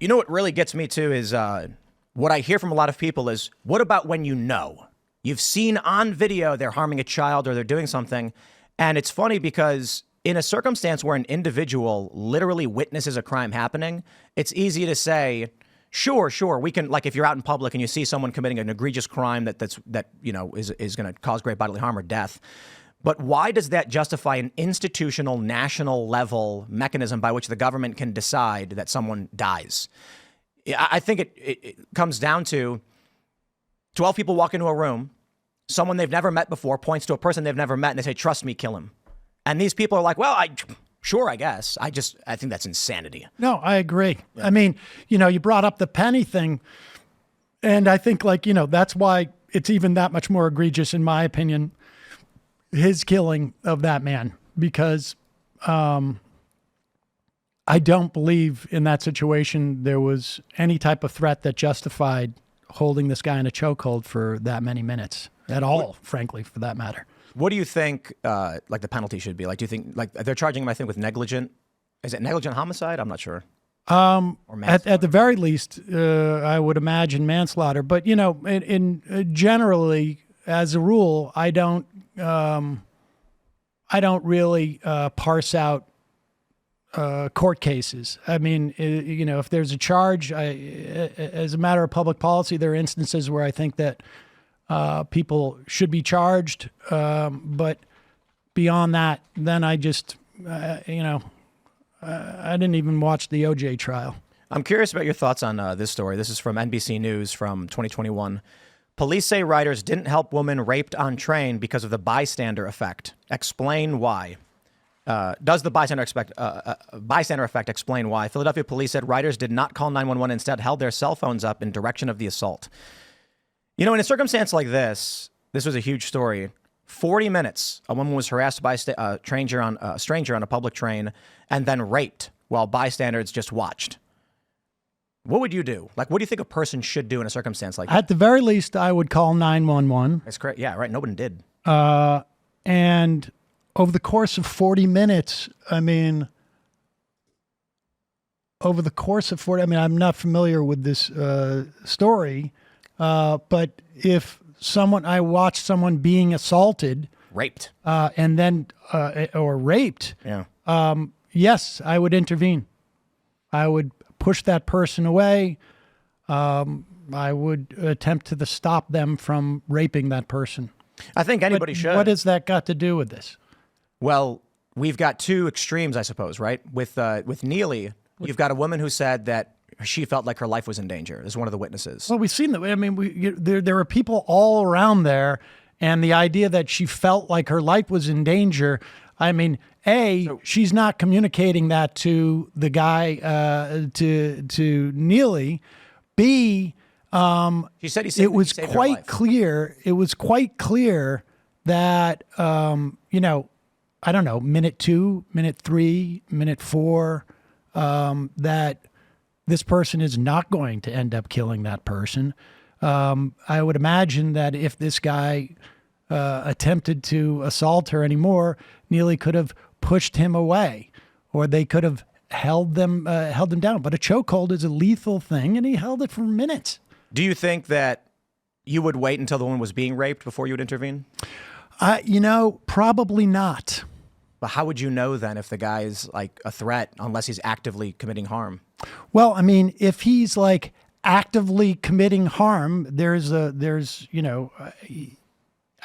You know what really gets me too is what I hear from a lot of people is, what about when you know? You've seen on video they're harming a child or they're doing something. And it's funny because in a circumstance where an individual literally witnesses a crime happening, it's easy to say, sure, we can, like if you're out in public and you see someone committing an egregious crime that is going to cause great bodily harm or death. But why does that justify an institutional, national level mechanism by which the government can decide that someone dies? I think it comes down to 12 people walk into a room, someone they've never met before points to a person they've never met and they say, trust me, kill him. And these people are like, well, I guess. I think that's insanity. No, I agree. Yeah. I mean, you brought up the Penny thing. And I think that's why it's even that much more egregious, in my opinion, his killing of that man, because I don't believe in that situation there was any type of threat that justified holding this guy in a chokehold for that many minutes at all, frankly, for that matter. What do you think, the penalty should be? Do you think, they're charging him, I think, with negligent? Is it negligent homicide? I'm not sure. Or at the very least, I would imagine manslaughter. But in generally, as a rule, I don't really parse out court cases. I mean, if there's a charge, as a matter of public policy, there are instances where I think that people should be charged. But beyond that, then I just, I didn't even watch the OJ trial. I'm curious about your thoughts on this story. This is from NBC News from 2021. Police say riders didn't help woman raped on train because of the bystander effect. Explain why. Does the bystander effect explain why? Philadelphia police said riders did not call 911, instead held their cell phones up in direction of the assault. In a circumstance like this was a huge story. 40 minutes, a woman was harassed by a stranger on a public train and then raped while bystanders just watched. What would you do? What do you think a person should do in a circumstance like that? At the very least, I would call 911. That's correct. Yeah, right. Nobody did. And over the course of 40 minutes, I'm not familiar with this story, but if I watched someone being assaulted, raped, and then or raped, yeah, yes, I would intervene. I would push that person away. I would attempt to stop them from raping that person. I think anybody should. What has that got to do with this? Well, we've got two extremes, I suppose, right? With Neely, you've got a woman who said that she felt like her life was in danger. As one of the witnesses. Well, we've seen that. I mean, there were people all around there, and the idea that she felt like her life was in danger. I mean, she's not communicating that to the guy, to Neely. B, she said it was quite clear. It was quite clear that I don't know, minute 2, minute 3, minute 4, that this person is not going to end up killing that person. I would imagine that if this guy attempted to assault her anymore, Neely could have pushed him away, or they could have held them down. But a chokehold is a lethal thing, and he held it for minutes. Do you think that you would wait until the woman was being raped before you would intervene? Probably not. But how would you know then if the guy is like a threat unless he's actively committing harm? Well, I mean, if he's actively committing harm,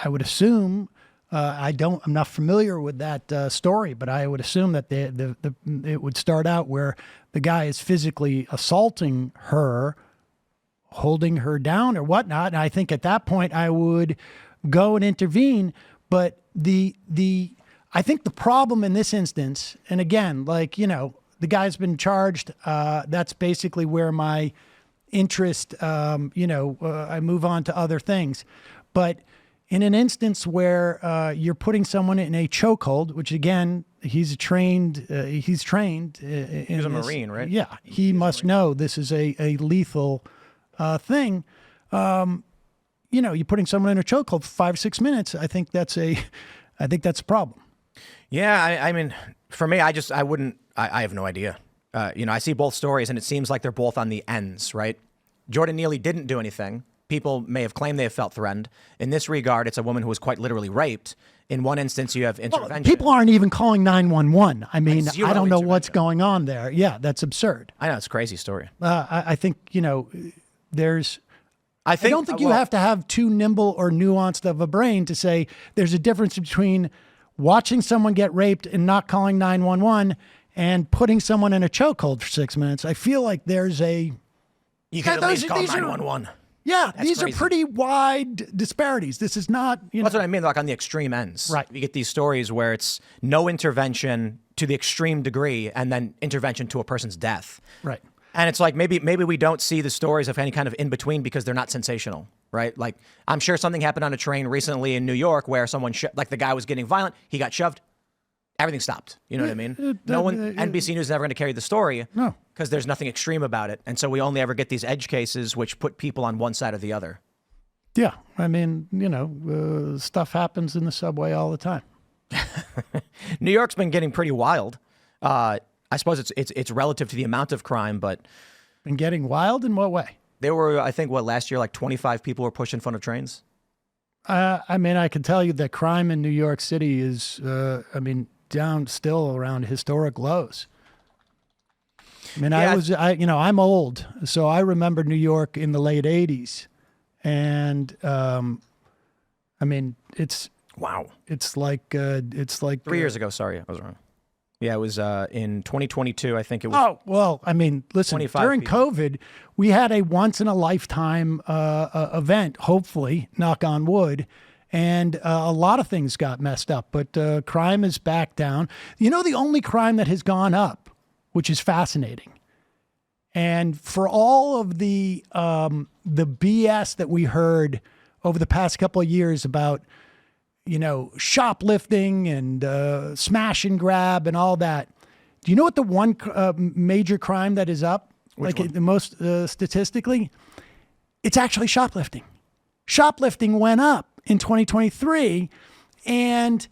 I would assume, I'm not familiar with that story, but I would assume that it would start out where the guy is physically assaulting her, holding her down or whatnot. And I think at that point I would go and intervene. But I think the problem in this instance, and again, the guy's been charged. That's basically where my interest, I move on to other things. But in an instance where you're putting someone in a chokehold, which again, he's trained. He's a Marine, right? Yeah, he must know this is a lethal thing. You're putting someone in a chokehold for 5 or 6 minutes. I think that's a problem. Yeah, I mean, for me, I have no idea. I see both stories, and it seems like they're both on the ends, right? Jordan Neely didn't do anything. People may have claimed they have felt threatened. In this regard, it's a woman who was quite literally raped. In one instance, you have intervention. People aren't even calling 911. I mean, Zero I don't know what's intervention. going on there. Yeah, that's absurd. I know, it's a crazy story. I think, there's... I don't think you have to have too nimble or nuanced of a brain to say there's a difference between watching someone get raped and not calling 911 and putting someone in a chokehold for 6 minutes. I feel like there's a... You can at least call 911. Yeah, these crazy. are pretty wide disparities. This is not, That's what I mean, like on the extreme ends. Right. You get these stories where it's no intervention to the extreme degree and then intervention to a person's death. Right. And it's like maybe we don't see the stories of any kind of in-between because they're not sensational, right? Like I'm sure something happened on a train recently in New York where someone, like the guy was getting violent, he got shoved, everything stopped. You know what I mean? No one, NBC News is never going to carry the story because there's nothing extreme about it. And so we only ever get these edge cases which put people on one side or the other. Yeah. I mean, stuff happens in the subway all the time. New York's been getting pretty wild. I suppose it's relative to the amount of crime, but... And getting wild in what way? There were, I think, last year, like 25 people were pushed in front of trains? I mean, I can tell you that crime in New York City is, down still around historic lows. I mean, Yeah. I'm old, so I remember New York in the late 80s. And, it's... Wow. It's like 3 years ago. Sorry, I was wrong. Yeah, it was in 2022. I think it was. Oh, well, I mean, listen, 25 during people. COVID, we had a once in a lifetime event, hopefully, knock on wood. And a lot of things got messed up, but crime is back down. You know, the only crime that has gone up, which is fascinating. And for all of the BS that we heard over the past couple of years about, shoplifting and smash and grab and all that. Do you know what the one major crime that is up? Which one? The most statistically? It's actually shoplifting. Shoplifting went up in 2023, and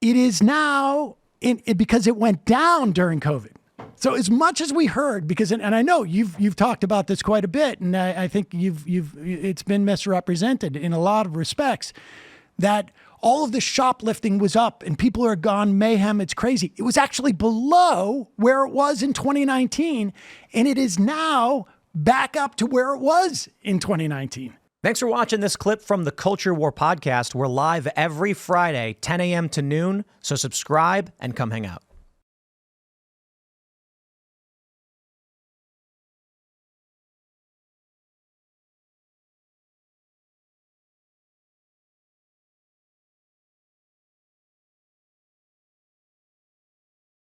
it is now because it went down during COVID. So as much as we heard, and I know you've talked about this quite a bit, and I think it's been misrepresented in a lot of respects, that all of the shoplifting was up and people are gone mayhem. It's crazy. It was actually below where it was in 2019, and it is now back up to where it was in 2019. Thanks for watching this clip from the Culture War podcast. We're live every Friday, 10 a.m. to noon, so subscribe and come hang out.